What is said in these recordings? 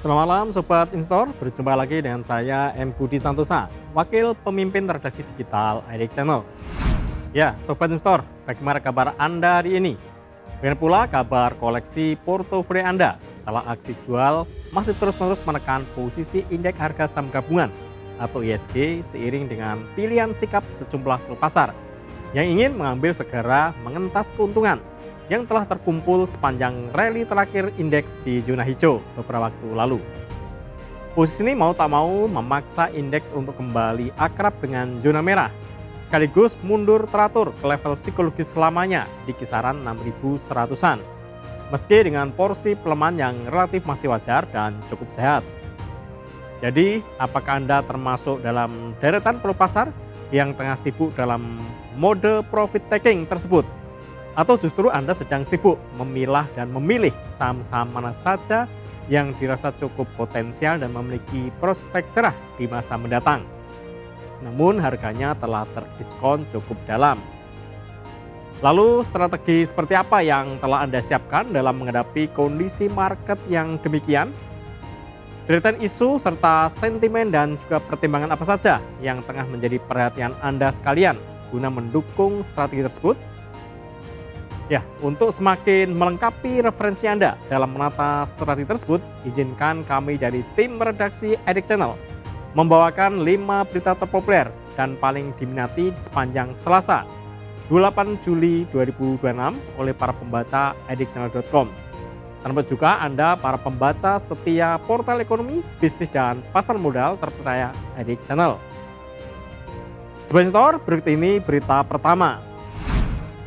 Selamat malam Sobat Instor, berjumpa lagi dengan saya M. Budi Santosa, Wakil Pemimpin Redaksi Digital IDX Channel. Ya, Sobat Instor, bagaimana kabar Anda hari ini? Bagaimana pula kabar koleksi portofolio Anda setelah aksi jual masih terus-menerus menekan posisi indeks harga saham gabungan atau ISG seiring dengan pilihan sikap sejumlah klub pasar yang ingin mengambil segera mengentas keuntungan yang telah terkumpul sepanjang rally terakhir indeks di zona hijau beberapa waktu lalu. Posisi ini mau tak mau memaksa indeks untuk kembali akrab dengan zona merah, sekaligus mundur teratur ke level psikologis lamanya di kisaran 6.100-an, meski dengan porsi pelemahan yang relatif masih wajar dan cukup sehat. Jadi, apakah Anda termasuk dalam deretan pelaku pasar yang tengah sibuk dalam mode profit taking tersebut? Atau justru Anda sedang sibuk memilah dan memilih saham-saham mana saja yang dirasa cukup potensial dan memiliki prospek cerah di masa mendatang, namun harganya telah terdiskon cukup dalam. Lalu strategi seperti apa yang telah Anda siapkan dalam menghadapi kondisi market yang demikian? Deretan isu serta sentimen dan juga pertimbangan apa saja yang tengah menjadi perhatian Anda sekalian guna mendukung strategi tersebut? Ya, untuk semakin melengkapi referensi Anda dalam menata strategi tersebut, izinkan kami dari tim redaksi IDX Channel membawakan 5 berita terpopuler dan paling diminati sepanjang Selasa, 28 Juli 2026 oleh para pembaca idxchannel.com. Termasuk juga Anda para pembaca setia portal ekonomi, bisnis dan pasar modal terpercaya IDX Channel. Sobat Investor, berikut ini berita pertama.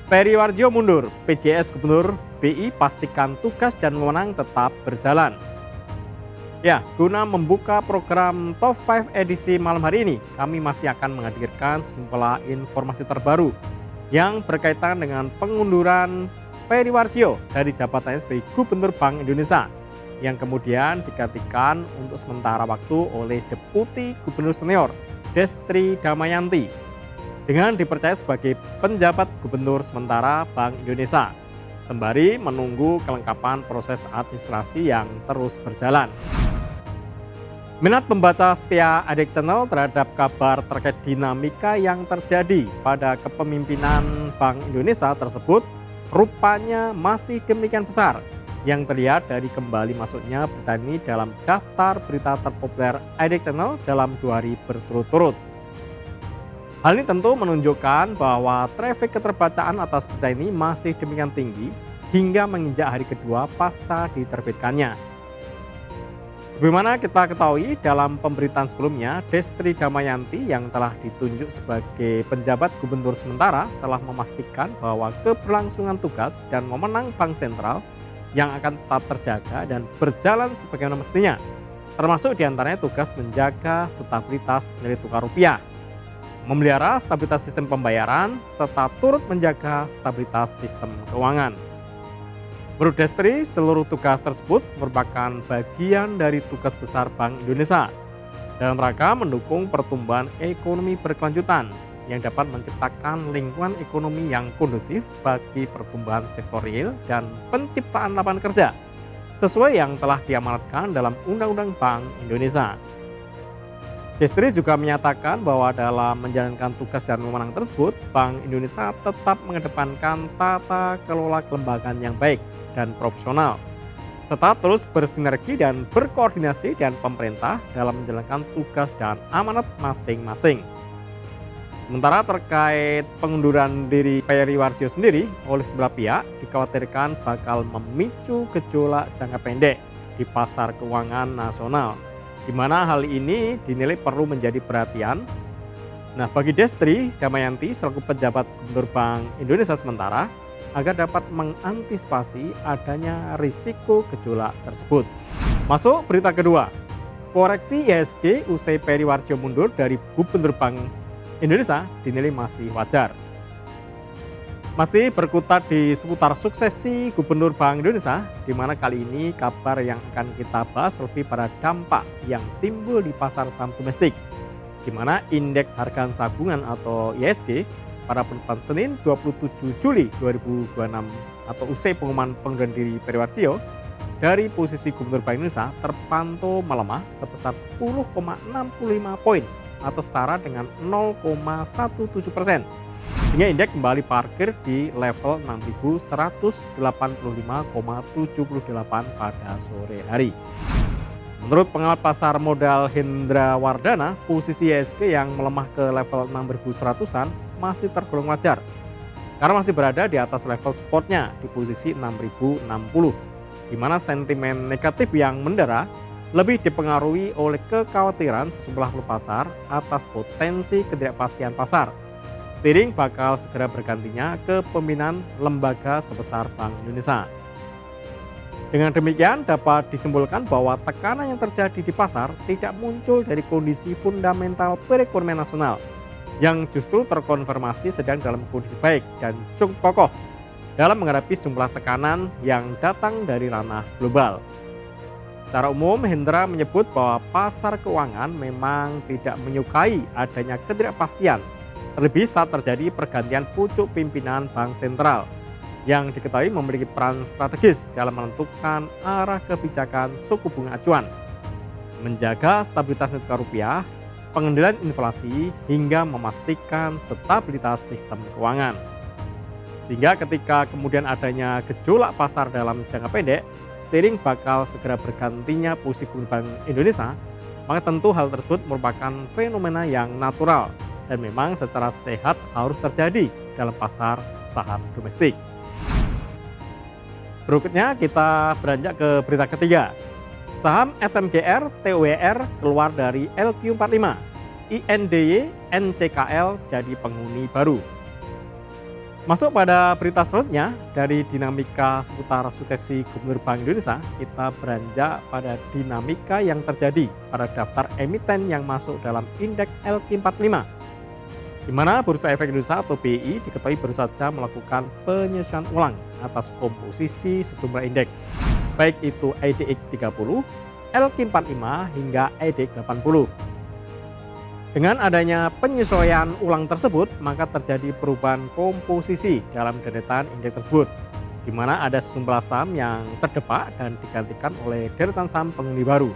Peri Warjio mundur, PJS Gubernur BI pastikan tugas dan wewenang tetap berjalan. Ya, guna membuka program Top 5 edisi malam hari ini, kami masih akan menghadirkan sejumlah informasi terbaru yang berkaitan dengan pengunduran Peri Warjio dari jabatannya sebagai Gubernur Bank Indonesia yang kemudian digantikan untuk sementara waktu oleh Deputi Gubernur Senior Destri Damayanti dengan dipercaya sebagai penjabat gubernur sementara Bank Indonesia, sembari menunggu kelengkapan proses administrasi yang terus berjalan. Minat pembaca setia IDX Channel terhadap kabar terkait dinamika yang terjadi pada kepemimpinan Bank Indonesia tersebut rupanya masih demikian besar, yang terlihat dari kembali masuknya berita ini dalam daftar berita terpopuler IDX Channel dalam 2 hari berturut-turut. Hal ini tentu menunjukkan bahwa traffic keterbacaan atas berita ini masih demikian tinggi hingga menginjak hari kedua pasca diterbitkannya. Sebagaimana kita ketahui dalam pemberitaan sebelumnya, Destri Damayanti yang telah ditunjuk sebagai penjabat gubernur sementara telah memastikan bahwa keberlangsungan tugas dan wewenang Bank Sentral yang akan tetap terjaga dan berjalan sebagaimana mestinya, termasuk diantaranya tugas menjaga stabilitas nilai tukar rupiah, memelihara stabilitas sistem pembayaran, serta turut menjaga stabilitas sistem keuangan. Menurut Destri, seluruh tugas tersebut merupakan bagian dari tugas besar Bank Indonesia dalam rangka mendukung pertumbuhan ekonomi berkelanjutan yang dapat menciptakan lingkungan ekonomi yang kondusif bagi pertumbuhan sektor real dan penciptaan lapangan kerja, sesuai yang telah diamanatkan dalam Undang-Undang Bank Indonesia. Destri juga menyatakan bahwa dalam menjalankan tugas dan wewenang tersebut, Bank Indonesia tetap mengedepankan tata kelola kelembagaan yang baik dan profesional, serta terus bersinergi dan berkoordinasi dengan pemerintah dalam menjalankan tugas dan amanat masing-masing. Sementara terkait pengunduran diri Peri Warjio sendiri oleh sebelah pihak dikhawatirkan bakal memicu gejolak jangka pendek di pasar keuangan nasional, di mana hal ini dinilai perlu menjadi perhatian. Nah, bagi Destri Damayanti selaku pejabat Gubernur Bank Indonesia sementara agar dapat mengantisipasi adanya risiko gejolak tersebut. Masuk berita kedua, koreksi IHSG usai Peri Warjio mundur dari Gubernur Bank Indonesia dinilai masih wajar. Masih berkutat di seputar suksesi Gubernur Bank Indonesia, di mana kali ini kabar yang akan kita bahas lebih pada dampak yang timbul di pasar saham domestik, di mana indeks harga tabungan atau IHSG pada penutupan Senin 27 Juli 2026 atau usai pengumuman pengunduran diri Peri Warjio dari posisi Gubernur Bank Indonesia terpantau melemah sebesar 10,65 poin atau setara dengan 0,17%. Sehingga indeks kembali parkir di level 6.185,78 pada sore hari. Menurut pengamat pasar modal Hendra Wardana, posisi IHSG yang melemah ke level 6.100-an masih tergolong wajar karena masih berada di atas level supportnya di posisi 6.060, di mana sentimen negatif yang mendera lebih dipengaruhi oleh kekhawatiran sejumlah pelaku pasar atas potensi ketidakpastian pasar, seiring bakal segera bergantinya kepemimpinan lembaga sebesar Bank Indonesia. Dengan demikian dapat disimpulkan bahwa tekanan yang terjadi di pasar tidak muncul dari kondisi fundamental perekonomian nasional, yang justru terkonfirmasi sedang dalam kondisi baik dan cukup kokoh dalam menghadapi sejumlah tekanan yang datang dari ranah global. Secara umum, Hendra menyebut bahwa pasar keuangan memang tidak menyukai adanya ketidakpastian, terlebih saat terjadi pergantian pucuk pimpinan Bank Sentral yang diketahui memiliki peran strategis dalam menentukan arah kebijakan suku bunga acuan, menjaga stabilitas nilai tukar rupiah, pengendalian inflasi, hingga memastikan stabilitas sistem keuangan. Sehingga ketika kemudian adanya gejolak pasar dalam jangka pendek, seiring bakal segera bergantinya posisi Gubernur Bank Indonesia, maka tentu hal tersebut merupakan fenomena yang natural dan memang secara sehat harus terjadi dalam pasar saham domestik. Berikutnya kita beranjak ke berita ketiga. Saham SMGR TOWR keluar dari LQ45, INDY NCKL jadi penghuni baru. Masuk pada berita selanjutnya, dari dinamika seputar suksesi Gubernur Bank Indonesia, kita beranjak pada dinamika yang terjadi pada daftar emiten yang masuk dalam indeks LQ45, di mana Bursa Efek Indonesia atau BI diketahui baru saja melakukan penyesuaian ulang atas komposisi sejumlah indeks, baik itu IDX 30, LQ45 hingga IDX 80. Dengan adanya penyesuaian ulang tersebut, maka terjadi perubahan komposisi dalam deretan indeks tersebut, di mana ada sejumlah saham yang terdepak dan digantikan oleh deretan saham penghuni baru.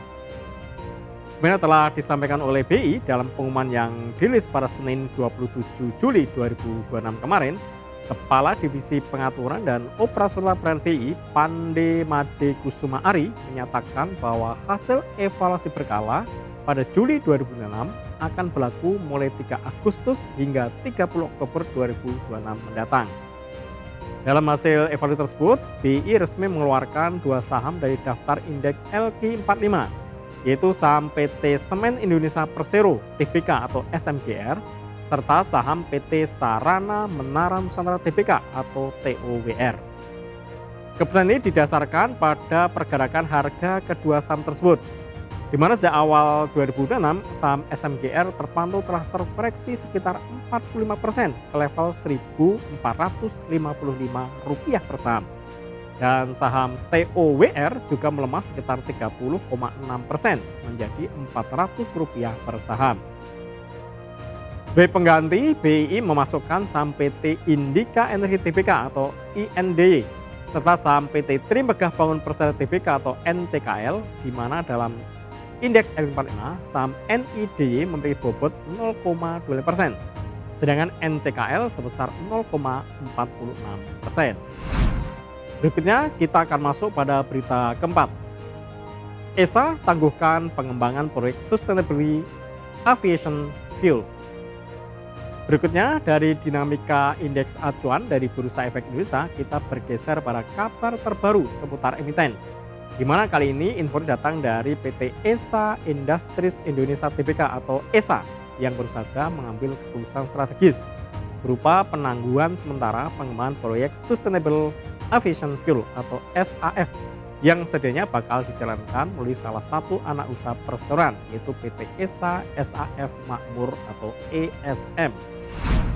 Sebenarnya telah disampaikan oleh BI dalam pengumuman yang dirilis pada Senin 27 Juli 2026 kemarin, Kepala Divisi Pengaturan dan Operasional Laporan BI, Pande Made Kusuma Ari, menyatakan bahwa hasil evaluasi berkala pada Juli 2026 akan berlaku mulai 3 Agustus hingga 30 Oktober 2026 mendatang. Dalam hasil evaluasi tersebut, BI resmi mengeluarkan 2 saham dari daftar indeks LQ45, yaitu saham PT Semen Indonesia Persero Tbk atau SMGR, serta saham PT Sarana Menara Nusantara Tbk atau TOWR. Keputusan ini didasarkan pada pergerakan harga kedua saham tersebut, di mana sejak awal 2026 saham SMGR terpantau telah terkoreksi sekitar 45% ke level Rp1.455 per saham. Dan saham TOWR juga melemah sekitar 30,6% menjadi Rp400 per saham. Sebagai pengganti, BI memasukkan saham PT Indika Energi Tbk atau INDY, serta saham PT Trimegah Bangun Persero Tbk atau NCKL, di mana dalam indeks LQ45 saham NIDY memiliki bobot 0,25%, sedangkan NCKL sebesar 0,46%. Berikutnya kita akan masuk pada berita keempat. ESA tangguhkan pengembangan proyek Sustainable Aviation Fuel. Berikutnya dari dinamika indeks acuan dari Bursa Efek Indonesia, kita bergeser pada kabar terbaru seputar emiten, di mana kali ini info datang dari PT ESA Industries Indonesia Tbk atau ESA yang baru saja mengambil keputusan strategis berupa penangguhan sementara pengembangan proyek Sustainable Aviation Fuel atau SAF yang sedianya bakal dijalankan melalui salah satu anak usaha perseroan, yaitu PT ESA SAF Makmur atau ESM.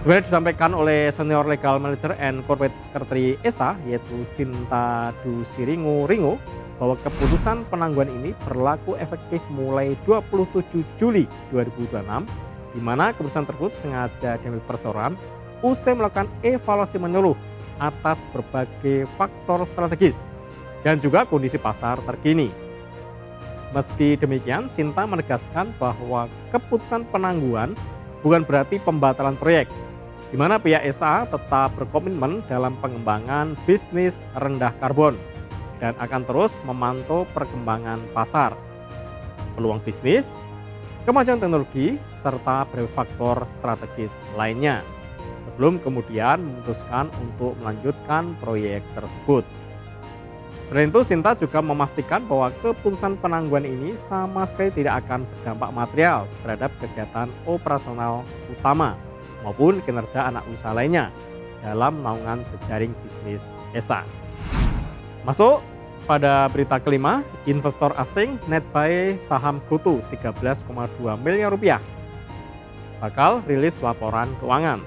Sebenarnya disampaikan oleh Senior Legal Manager and Corporate Secretary ESA, yaitu Sinta Dusiringo Ringo, bahwa keputusan penangguhan ini berlaku efektif mulai 27 Juli 2026, di mana keputusan tersebut sengaja diambil perseroan usai melakukan evaluasi menyeluruh atas berbagai faktor strategis, dan juga kondisi pasar terkini. Meski demikian, Sinta menegaskan bahwa keputusan penangguhan bukan berarti pembatalan proyek, di mana pihak SA tetap berkomitmen dalam pengembangan bisnis rendah karbon dan akan terus memantau perkembangan pasar, peluang bisnis, kemajuan teknologi, serta berbagai faktor strategis lainnya, sebelum kemudian memutuskan untuk melanjutkan proyek tersebut. Selain itu, Sinta juga memastikan bahwa keputusan penangguhan ini sama sekali tidak akan berdampak material terhadap kegiatan operasional utama maupun kinerja anak usaha lainnya dalam naungan jejaring bisnis ESA. Masuk pada berita kelima, investor asing net buy saham GoTo 13,2 miliar rupiah. Bakal rilis laporan keuangan.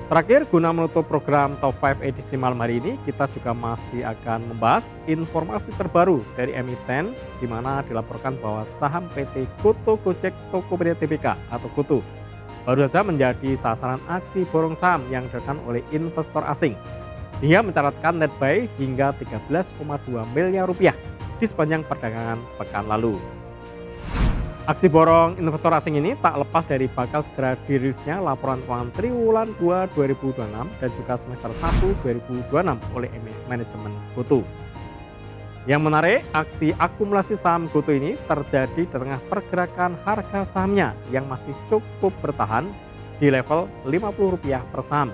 Terakhir, guna menutup program Top 5 edisi malam hari ini, kita juga masih akan membahas informasi terbaru dari emiten, di mana dilaporkan bahwa saham PT GoTo Gojek Tokopedia Tbk atau GoTo baru saja menjadi sasaran aksi borong saham yang dilakukan oleh investor asing, sehingga mencatatkan net buy hingga 13,2 miliar rupiah di sepanjang perdagangan pekan lalu. Aksi borong investor asing ini tak lepas dari bakal segera dirilisnya laporan keuangan triwulan 2 2026 dan juga semester 1 2026 oleh manajemen GoTo. Yang menarik, aksi akumulasi saham GoTo ini terjadi di tengah pergerakan harga sahamnya yang masih cukup bertahan di level Rp50 per saham.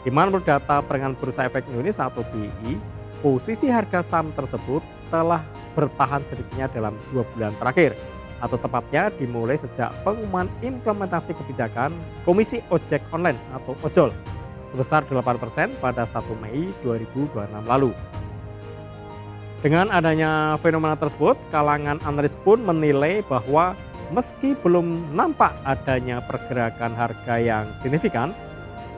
Di mana menurut data Perdagangan Bursa Efek Indonesia atau BI, posisi harga saham tersebut telah bertahan sedikitnya dalam 2 bulan terakhir, atau tepatnya dimulai sejak pengumuman implementasi kebijakan Komisi Ojek Online atau Ojol sebesar 8% pada 1 Mei 2026 lalu. Dengan adanya fenomena tersebut, kalangan analis pun menilai bahwa meski belum nampak adanya pergerakan harga yang signifikan,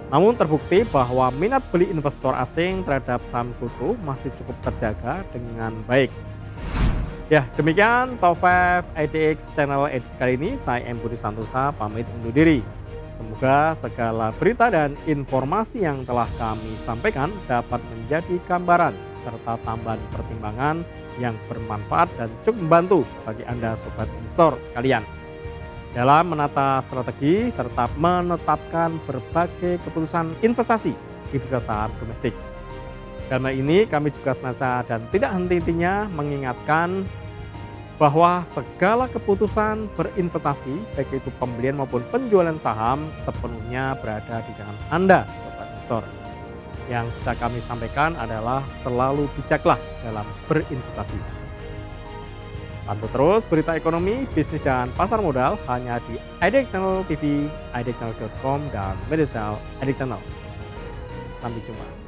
namun terbukti bahwa minat beli investor asing terhadap saham GoTo masih cukup terjaga dengan baik. Ya, demikian Top 5 IDX Channel edisi kali ini. Saya M. Budi Santosa pamit undur diri. Semoga segala berita dan informasi yang telah kami sampaikan dapat menjadi gambaran serta tambahan pertimbangan yang bermanfaat dan cukup membantu bagi Anda sobat investor sekalian dalam menata strategi serta menetapkan berbagai keputusan investasi di bursa saham domestik. Karena ini kami juga senantiasa dan tidak henti-hentinya mengingatkan bahwa segala keputusan berinvestasi, baik itu pembelian maupun penjualan saham, sepenuhnya berada di tangan Anda, sobat investor. Yang bisa kami sampaikan adalah selalu bijaklah dalam berinvestasi. Pantau terus berita ekonomi, bisnis, dan pasar modal hanya di IDX Channel TV, idxchannel.com, dan media sosial IDX Channel. Sampai jumpa.